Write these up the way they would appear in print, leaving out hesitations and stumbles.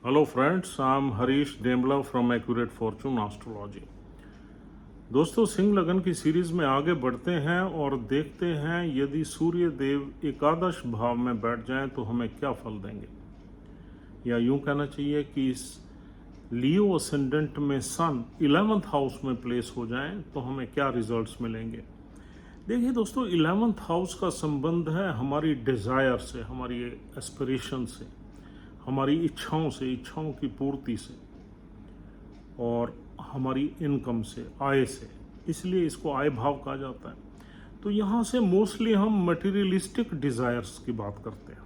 Hello friends, I am Harish Demla from accurate fortune astrology. दोस्तों, सिंह लगन की सीरीज में आगे बढ़ते हैं और देखते हैं यदि सूर्य देव एकादश भाव में बैठ जाएं तो हमें क्या फल देंगे, या यूं कहना चाहिए कि इस लियो असेंडेंट में सन 11th हाउस में प्लेस हो जाएं तो हमें क्या रिजल्ट्स मिलेंगे। देखिए दोस्तों, 11th हाउस का संबंध है हमारी डिज़ायर से, हमारी एस्पिरेशन से, हमारी इच्छाओं से, इच्छाओं की पूर्ति से और हमारी इनकम से, आय से। इसलिए इसको आय भाव कहा जाता है। तो यहाँ से मोस्टली हम मटेरियलिस्टिक डिज़ायर्स की बात करते हैं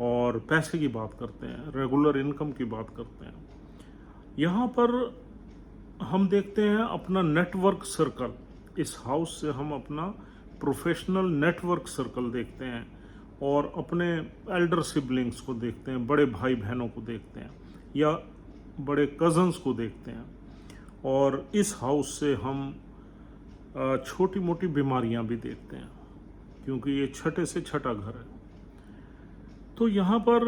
और पैसे की बात करते हैं, रेगुलर इनकम की बात करते हैं। यहाँ पर हम देखते हैं अपना नेटवर्क सर्कल। इस हाउस से हम अपना प्रोफेशनल नेटवर्क सर्कल देखते हैं और अपने एल्डर सिबलिंग्स को देखते हैं, बड़े भाई बहनों को देखते हैं या बड़े कज़न्स को देखते हैं। और इस हाउस से हम छोटी मोटी बीमारियां भी देखते हैं, क्योंकि ये छठे से छठा घर है। तो यहाँ पर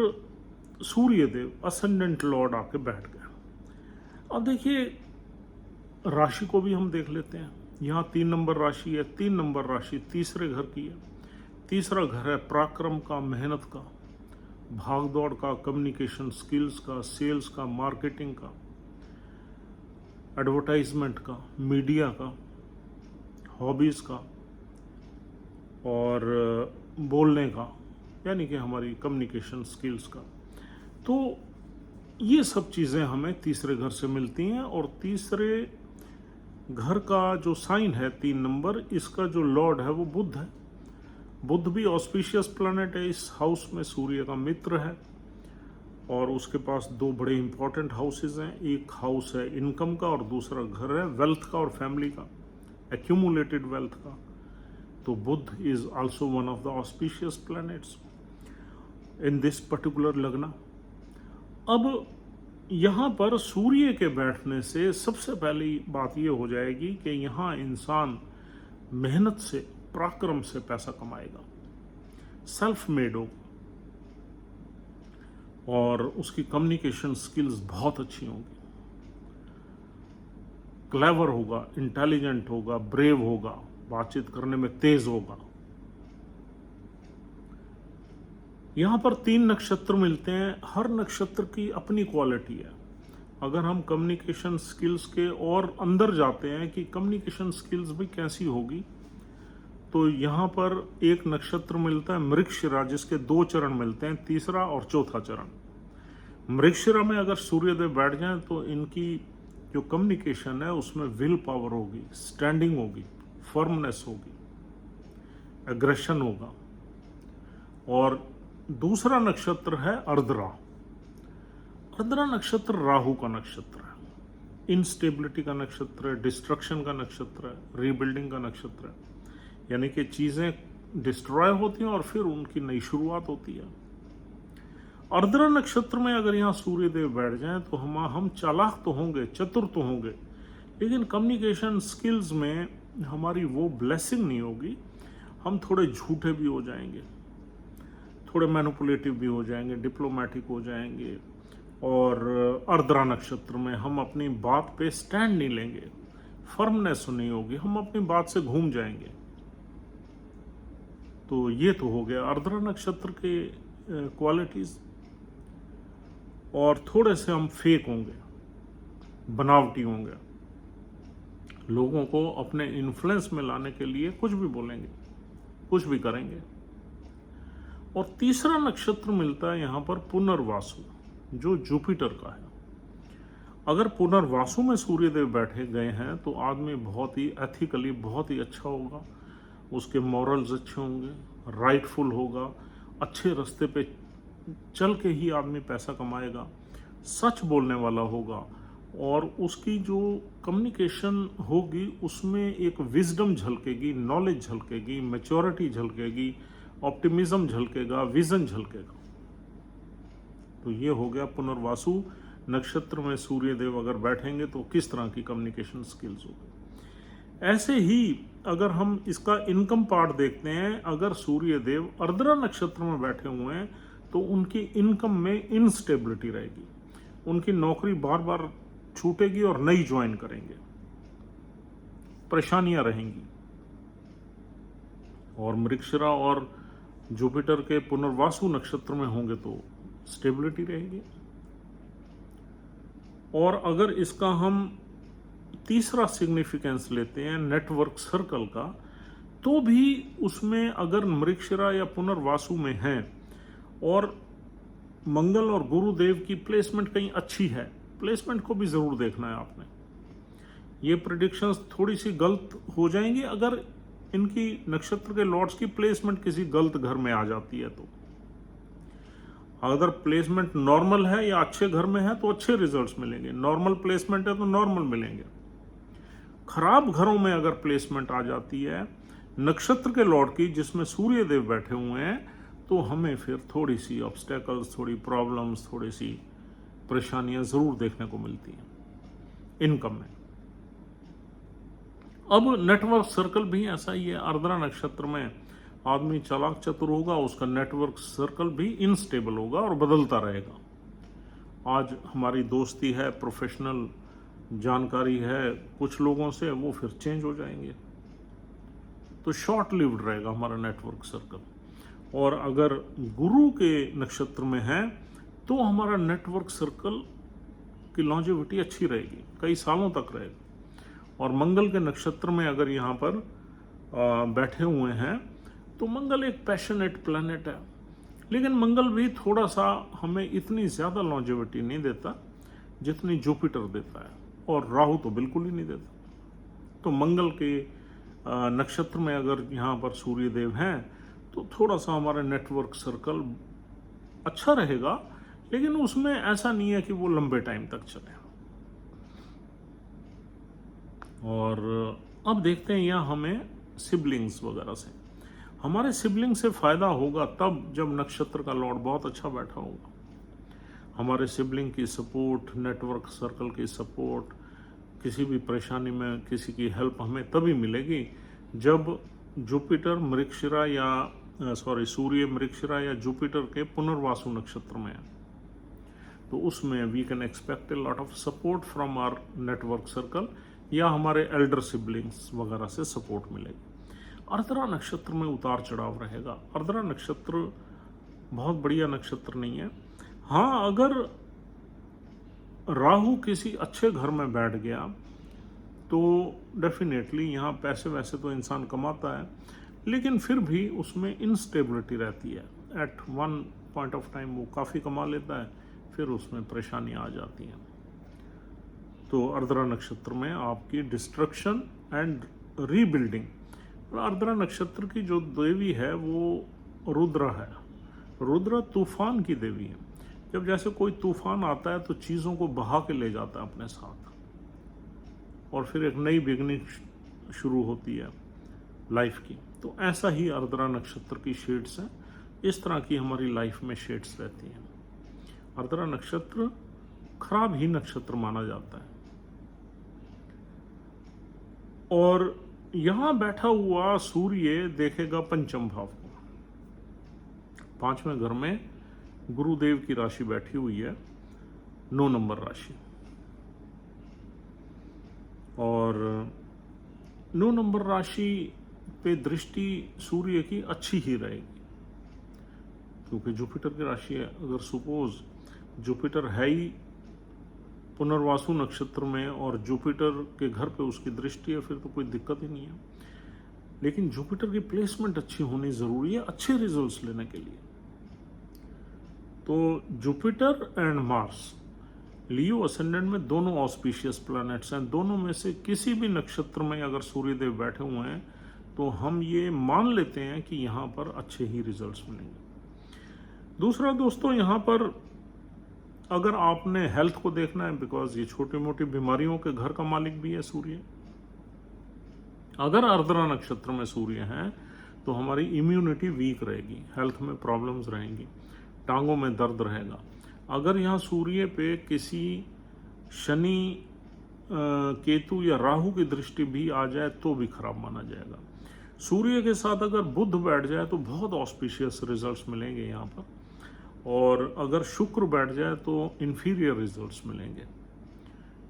सूर्य देव असेंडेंट लॉर्ड आके बैठ गए। अब देखिए, राशि को भी हम देख लेते हैं। यहाँ 3 नंबर राशि है। 3 नंबर राशि तीसरे घर की है। तीसरा घर है पराक्रम का, मेहनत का, भाग दौड़ का, कम्युनिकेशन स्किल्स का, सेल्स का, मार्केटिंग का, एडवर्टाइजमेंट का, मीडिया का, हॉबीज़ का और बोलने का, यानी कि हमारी कम्युनिकेशन स्किल्स का। तो ये सब चीज़ें हमें तीसरे घर से मिलती हैं। और तीसरे घर का जो साइन है 3 नंबर, इसका जो लॉर्ड है वो बुध है। बुध भी ऑस्पिशियस प्लैनेट है। इस हाउस में सूर्य का मित्र है और उसके पास 2 बड़े इंपॉर्टेंट हाउसेज हैं। एक हाउस है इनकम का और दूसरा घर है वेल्थ का और फैमिली का, एक्यूमुलेटेड वेल्थ का। तो Budh is also one of the auspicious planets in this particular lagna. अब यहाँ पर सूर्य के बैठने से सबसे पहली बात ये हो जाएगी कि यहाँ इंसान मेहनत से, पराक्रम से पैसा कमाएगा, सेल्फ मेड होगा और उसकी कम्युनिकेशन स्किल्स बहुत अच्छी होंगी, क्लेवर होगा, इंटेलिजेंट होगा, ब्रेव होगा, बातचीत करने में तेज होगा। यहाँ पर 3 नक्षत्र मिलते हैं। हर नक्षत्र की अपनी क्वालिटी है। अगर हम कम्युनिकेशन स्किल्स के और अंदर जाते हैं कि कम्युनिकेशन स्किल्स भी कैसी होगी, तो यहाँ पर एक नक्षत्र मिलता है मृगशिरा, जिसके 2 चरण मिलते हैं, तीसरा और चौथा चरण। मृगशिरा में अगर सूर्यदेव बैठ जाएं तो इनकी जो कम्युनिकेशन है उसमें विल पावर होगी, स्टैंडिंग होगी, फर्मनेस होगी, एग्रेशन होगा। और दूसरा नक्षत्र है अर्द्रा। अर्द्रा नक्षत्र राहु का नक्षत्र है, इनस्टेबिलिटी का नक्षत्र है, डिस्ट्रक्शन का नक्षत्र है, रीबिल्डिंग का नक्षत्र है। यानी कि चीज़ें डिस्ट्रॉय होती हैं और फिर उनकी नई शुरुआत होती है। अर्द्रा नक्षत्र में अगर यहाँ सूर्यदेव बैठ जाएं तो हम चालाक तो होंगे, चतुर तो होंगे, लेकिन कम्युनिकेशन स्किल्स में हमारी वो ब्लेसिंग नहीं होगी। हम थोड़े झूठे भी हो जाएंगे, थोड़े मैनिपुलेटिव भी हो जाएंगे, डिप्लोमेटिक हो जाएंगे। और अर्द्रा नक्षत्र में हम अपनी बात पे स्टैंड नहीं लेंगे, फर्मनेस नहीं होगी, हम अपनी बात से घूम जाएंगे। तो ये तो हो गया अर्द्रा नक्षत्र के क्वालिटीज। और थोड़े से हम फेक होंगे, बनावटी होंगे, लोगों को अपने इन्फ्लुएंस में लाने के लिए कुछ भी बोलेंगे, कुछ भी करेंगे। और तीसरा नक्षत्र मिलता है यहाँ पर पुनर्वासु, जो जुपिटर का है। अगर पुनर्वासु में सूर्यदेव बैठे गए हैं तो आदमी बहुत ही एथिकली, बहुत ही अच्छा होगा, उसके मॉरल्स अच्छे होंगे, राइटफुल होगा, अच्छे रास्ते पे चल के ही आदमी पैसा कमाएगा, सच बोलने वाला होगा। और उसकी जो कम्युनिकेशन होगी उसमें एक विजडम झलकेगी, नॉलेज झलकेगी, मैच्योरिटी झलकेगी, ऑप्टिमिज्म झलकेगा, विजन झलकेगा। तो ये हो गया पुनर्वासु नक्षत्र में सूर्यदेव अगर बैठेंगे तो किस तरह की कम्युनिकेशन स्किल्स होगी। ऐसे ही अगर हम इसका इनकम पार्ट देखते हैं, अगर सूर्यदेव अर्द्रा नक्षत्र में बैठे हुए हैं तो उनकी इनकम में इनस्टेबिलिटी रहेगी, उनकी नौकरी बार बार छूटेगी और नई ज्वाइन करेंगे, परेशानियां रहेंगी। और मृगशिरा और जुपिटर के पुनर्वासु नक्षत्र में होंगे तो स्टेबिलिटी रहेगी। और अगर इसका हम तीसरा सिग्निफिकेंस लेते हैं नेटवर्क सर्कल का, तो भी उसमें अगर मृगशिरा या पुनर्वासु में है और मंगल और गुरुदेव की प्लेसमेंट कहीं अच्छी है, प्लेसमेंट को भी जरूर देखना है आपने। ये प्रेडिक्शंस थोड़ी सी गलत हो जाएंगी अगर इनकी नक्षत्र के लॉर्ड्स की प्लेसमेंट किसी गलत घर में आ जाती है। तो अगर प्लेसमेंट नॉर्मल है या अच्छे घर में है तो अच्छे रिजल्ट्स मिलेंगे, नॉर्मल प्लेसमेंट है तो नॉर्मल मिलेंगे। खराब घरों में अगर प्लेसमेंट आ जाती है नक्षत्र के लॉर्ड की जिसमें सूर्य देव बैठे हुए हैं, तो हमें फिर थोड़ी सी ऑब्स्टेकल्स, थोड़ी प्रॉब्लम्स, थोड़ी सी परेशानियां जरूर देखने को मिलती हैं इनकम में। अब नेटवर्क सर्कल भी ऐसा ही है। आर्द्रा नक्षत्र में आदमी चालाक चतुर होगा, उसका नेटवर्क सर्कल भी इनस्टेबल होगा और बदलता रहेगा। आज हमारी दोस्ती है, प्रोफेशनल जानकारी है कुछ लोगों से, वो फिर चेंज हो जाएंगे। तो शॉर्ट लिव्ड रहेगा हमारा नेटवर्क सर्कल। और अगर गुरु के नक्षत्र में है तो हमारा नेटवर्क सर्कल की लॉन्जेविटी अच्छी रहेगी, कई सालों तक रहेगा। और मंगल के नक्षत्र में अगर यहाँ पर बैठे हुए हैं तो मंगल एक पैशनेट प्लैनेट है, लेकिन मंगल भी थोड़ा सा हमें इतनी ज़्यादा लॉन्जेविटी नहीं देता जितनी जुपिटर देता है, और राहु तो बिल्कुल ही नहीं देता। तो मंगल के नक्षत्र में अगर यहाँ पर सूर्य देव हैं तो थोड़ा सा हमारा नेटवर्क सर्कल अच्छा रहेगा, लेकिन उसमें ऐसा नहीं है कि वो लंबे टाइम तक चले। और अब देखते हैं यहाँ हमें सिबलिंग्स वगैरह से, हमारे सिबलिंग से फ़ायदा होगा तब जब नक्षत्र का लॉर्ड बहुत अच्छा बैठा होगा। हमारे सिबलिंग की सपोर्ट, नेटवर्क सर्कल की सपोर्ट, किसी भी परेशानी में किसी की हेल्प हमें तभी मिलेगी जब जुपिटर मृगशिरा या सूर्य मृगशिरा या जुपिटर के पुनर्वासु नक्षत्र में है। तो उसमें we can expect a lot of support from our network circle, या हमारे एल्डर सिबलिंग्स वगैरह से सपोर्ट मिलेगी। आर्द्रा नक्षत्र में उतार चढ़ाव रहेगा। आर्द्रा नक्षत्र बहुत बढ़िया नक्षत्र नहीं है। हाँ, अगर राहु किसी अच्छे घर में बैठ गया तो डेफिनेटली यहाँ पैसे वैसे तो इंसान कमाता है, लेकिन फिर भी उसमें इनस्टेबिलिटी रहती है। At one point of time वो काफ़ी कमा लेता है, फिर उसमें परेशानियाँ आ जाती हैं। तो आर्द्रा नक्षत्र में आपकी डिस्ट्रक्शन एंड रीबिल्डिंग। आर्द्रा नक्षत्र की जो देवी है वो रुद्र है। रुद्र तूफान की देवी है। जब जैसे कोई तूफान आता है तो चीज़ों को बहा के ले जाता है अपने साथ, और फिर एक नई बिगनिंग शुरू होती है लाइफ की। तो ऐसा ही आर्द्रा नक्षत्र की शेड्स हैं, इस तरह की हमारी लाइफ में शेड्स रहती हैं। आर्द्रा नक्षत्र खराब ही नक्षत्र माना जाता है। और यहां बैठा हुआ सूर्य देखेगा पंचम भाव को। 5वें घर में गुरुदेव की राशि बैठी हुई है, 9 नंबर राशि, और 9 नंबर राशि पे दृष्टि सूर्य की अच्छी ही रहेगी, क्योंकि जुपिटर की राशि है। अगर सपोज जुपिटर है ही पुनर्वासु नक्षत्र में और जुपिटर के घर पे उसकी दृष्टि है, फिर तो कोई दिक्कत ही नहीं है। लेकिन जुपिटर की प्लेसमेंट अच्छी होनी ज़रूरी है अच्छे रिजल्ट्स लेने के लिए। तो Jupiter and Mars Leo ascendant में दोनों ऑस्पिशियस प्लैनेट्स हैं। दोनों में से किसी भी नक्षत्र में अगर सूर्यदेव बैठे हुए हैं तो हम ये मान लेते हैं कि यहाँ पर अच्छे ही रिजल्ट्स मिलेंगे। दूसरा दोस्तों, यहाँ पर अगर आपने हेल्थ को देखना है, बिकॉज ये छोटी मोटी बीमारियों के घर का मालिक भी है सूर्य। अगर आर्द्रा नक्षत्र में सूर्य है तो हमारी इम्यूनिटी वीक रहेगी, हेल्थ में प्रॉब्लम्स रहेंगी, टांगों में दर्द रहेगा। अगर यहाँ सूर्य पे किसी शनि, केतु या राहु की दृष्टि भी आ जाए तो भी खराब माना जाएगा। सूर्य के साथ अगर बुध बैठ जाए तो बहुत ऑस्पिशियस रिजल्ट्स मिलेंगे यहाँ पर। और अगर शुक्र बैठ जाए तो इन्फीरियर रिजल्ट्स मिलेंगे,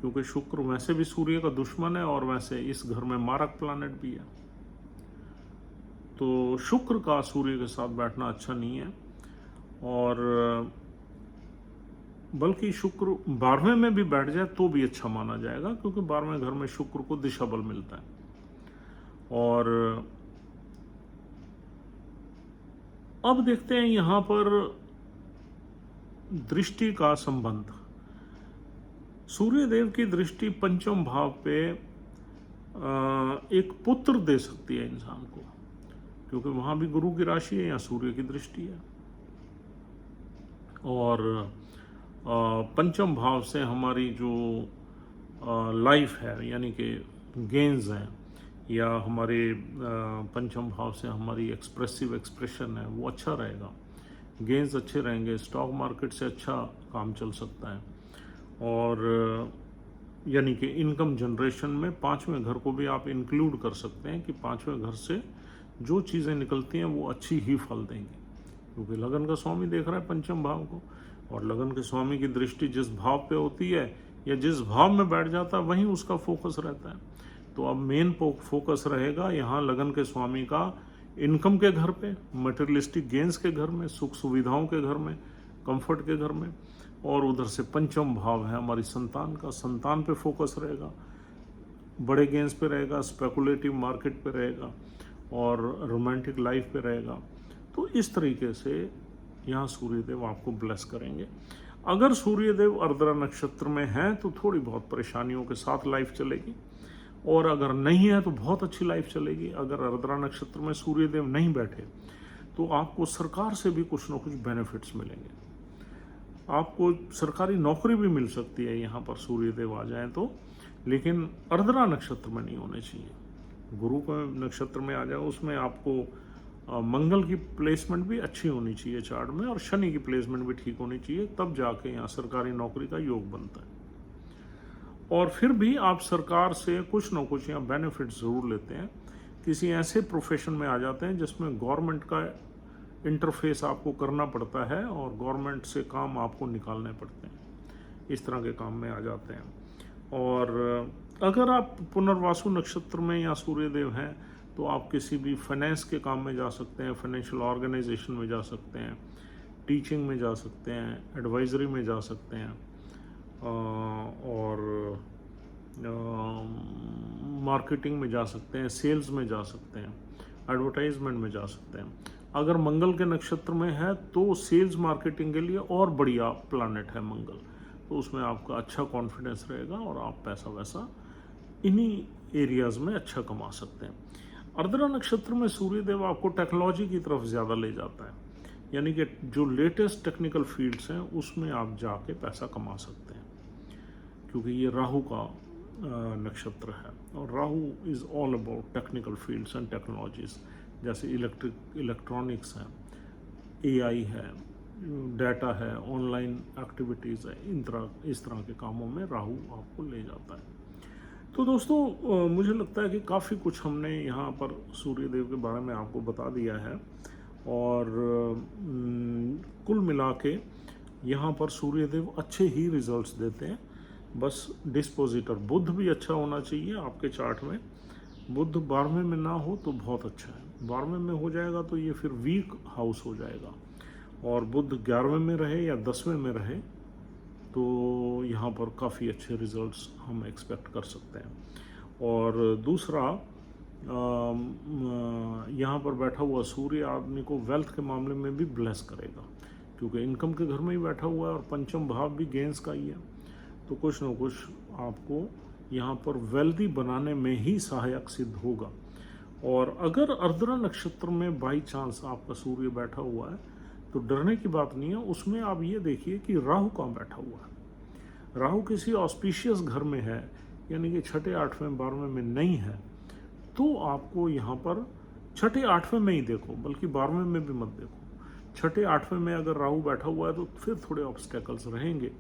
क्योंकि शुक्र वैसे भी सूर्य का दुश्मन है और वैसे इस घर में मारक प्लैनेट भी है। तो शुक्र का सूर्य के साथ बैठना अच्छा नहीं है, और बल्कि शुक्र 12वें में भी बैठ जाए तो भी अच्छा माना जाएगा, क्योंकि 12वें घर में शुक्र को दिशा बल मिलता है। और अब देखते हैं यहां पर दृष्टि का संबंध। सूर्य देव की दृष्टि पंचम भाव पे एक पुत्र दे सकती है इंसान को, क्योंकि वहां भी गुरु की राशि है, या सूर्य की दृष्टि है। और पंचम भाव से हमारी जो लाइफ है, यानी कि गेन्स हैं, या हमारे पंचम भाव से हमारी एक्सप्रेशन है, वो अच्छा रहेगा। गेन्स अच्छे रहेंगे, स्टॉक मार्केट से अच्छा काम चल सकता है। और यानी कि इनकम जनरेशन में 5वें घर को भी आप इंक्लूड कर सकते हैं कि 5वें घर से जो चीज़ें निकलती हैं वो अच्छी ही फल देंगी, क्योंकि लगन का स्वामी देख रहा है पंचम भाव को, और लगन के स्वामी की दृष्टि जिस भाव पे होती है या जिस भाव में बैठ जाता है वहीं उसका फोकस रहता है। तो अब मेन फोकस रहेगा यहाँ लगन के स्वामी का इनकम के घर पे, मटेरियलिस्टिक गेन्स के घर में, सुख सुविधाओं के घर में, कंफर्ट के घर में। और उधर से पंचम भाव है हमारी संतान का, संतान पे फोकस रहेगा, बड़े गेन्स पे रहेगा, स्पेकुलेटिव मार्केट पे रहेगा, और रोमांटिक लाइफ पे रहेगा। तो इस तरीके से यहाँ सूर्यदेव आपको ब्लेस करेंगे। अगर सूर्यदेव अर्द्रा नक्षत्र में हैं तो थोड़ी बहुत परेशानियों के साथ लाइफ चलेगी, और अगर नहीं है तो बहुत अच्छी लाइफ चलेगी। अगर अर्द्रा नक्षत्र में सूर्यदेव नहीं बैठे तो आपको सरकार से भी कुछ ना कुछ बेनिफिट्स मिलेंगे, आपको सरकारी नौकरी भी मिल सकती है यहाँ पर सूर्यदेव आ जाए तो, लेकिन अर्द्रा नक्षत्र में नहीं होने चाहिए। गुरु के नक्षत्र में आ जाए, उसमें आपको मंगल की प्लेसमेंट भी अच्छी होनी चाहिए चार्ट में, और शनि की प्लेसमेंट भी ठीक होनी चाहिए, तब जाके यहाँ सरकारी नौकरी का योग बनता है। और फिर भी आप सरकार से कुछ ना कुछ यहाँ बेनिफिट ज़रूर लेते हैं। किसी ऐसे प्रोफेशन में आ जाते हैं जिसमें गवर्नमेंट का इंटरफेस आपको करना पड़ता है और गवर्नमेंट से काम आपको निकालने पड़ते हैं, इस तरह के काम में आ जाते हैं। और अगर आप पुनर्वासु नक्षत्र में या सूर्यदेव हैं तो आप किसी भी फाइनेंस के काम में जा सकते हैं, फाइनेंशियल ऑर्गेनाइजेशन में जा सकते हैं, टीचिंग में जा सकते हैं, एडवाइजरी में जा सकते हैं, और मार्केटिंग में जा सकते हैं, सेल्स में जा सकते हैं, एडवर्टाइजमेंट में जा सकते हैं। अगर मंगल के नक्षत्र में है तो सेल्स मार्केटिंग के लिए और बढ़िया प्लैनेट है मंगल, तो उसमें आपका अच्छा कॉन्फिडेंस रहेगा और आप पैसा वैसा इन्हीं एरियाज़ में अच्छा कमा सकते हैं। अर्द्रा नक्षत्र में सूर्यदेव आपको टेक्नोलॉजी की तरफ ज़्यादा ले जाता है, यानी कि जो लेटेस्ट टेक्निकल फील्ड्स हैं उसमें आप जाके पैसा कमा सकते हैं, क्योंकि ये राहु का नक्षत्र है, और Rahu is all about technical fields and technologies, जैसे इलेक्ट्रॉनिक्स हैं, एआई है, डाटा है, ऑनलाइन एक्टिविटीज़ है, इस तरह के कामों में राहु आपको ले जाता है। तो दोस्तों मुझे लगता है कि काफ़ी कुछ हमने यहाँ पर सूर्यदेव के बारे में आपको बता दिया है, और कुल मिला के यहाँ पर सूर्यदेव अच्छे ही रिजल्ट्स देते हैं। बस डिस्पोजिटर बुध भी अच्छा होना चाहिए आपके चार्ट में। बुध 12वें में ना हो तो बहुत अच्छा है, 12वें में हो जाएगा तो ये फिर वीक हाउस हो जाएगा, और बुध 11वें में रहे या 10वें में रहे तो यहाँ पर काफ़ी अच्छे रिजल्ट्स हम एक्सपेक्ट कर सकते हैं। और दूसरा, यहाँ पर बैठा हुआ सूर्य आदमी को वेल्थ के मामले में भी ब्लेस करेगा, क्योंकि इनकम के घर में ही बैठा हुआ है और पंचम भाव भी गेंस का ही है, तो कुछ ना कुछ आपको यहाँ पर वेल्दी बनाने में ही सहायक सिद्ध होगा। और अगर अर्द्रा नक्षत्र में बाई चांस आपका सूर्य बैठा हुआ है तो डरने की बात नहीं है। उसमें आप ये देखिए कि राहु कहाँ बैठा हुआ है। राहु किसी ऑस्पिशियस घर में है, यानी कि 6, 8वें, 12वें में नहीं है, तो आपको यहाँ पर 6, 8वें में ही देखो, बल्कि 12वें में भी मत देखो। 6, 8वें में अगर राहु बैठा हुआ है तो फिर थोड़े ऑब्स्टेकल्स रहेंगे,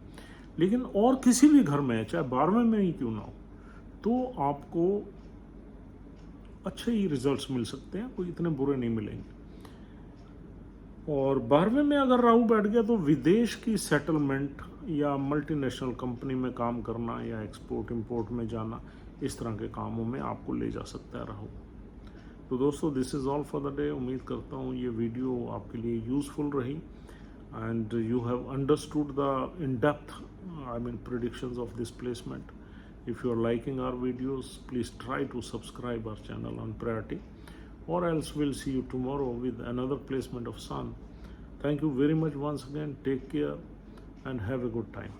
लेकिन और किसी भी घर में है, चाहे 12वें में ही क्यों ना हो, तो आपको अच्छे ही रिजल्ट्स मिल सकते हैं, कोई इतने बुरे नहीं मिलेंगे। और 12वें में अगर राहु बैठ गया तो विदेश की सेटलमेंट या मल्टीनेशनल कंपनी में काम करना या एक्सपोर्ट इंपोर्ट में जाना, इस तरह के कामों में आपको ले जा सकता है राहु। तो दोस्तों, this is all for the day. उम्मीद करता हूँ ये वीडियो आपके लिए यूज़फुल रही and you have understood the in depth predictions of this placement. If you are liking our videos, please try to subscribe our channel on priority, or else we'll see you tomorrow with another placement of sun. Thank you very much once again. Take care and have a good time.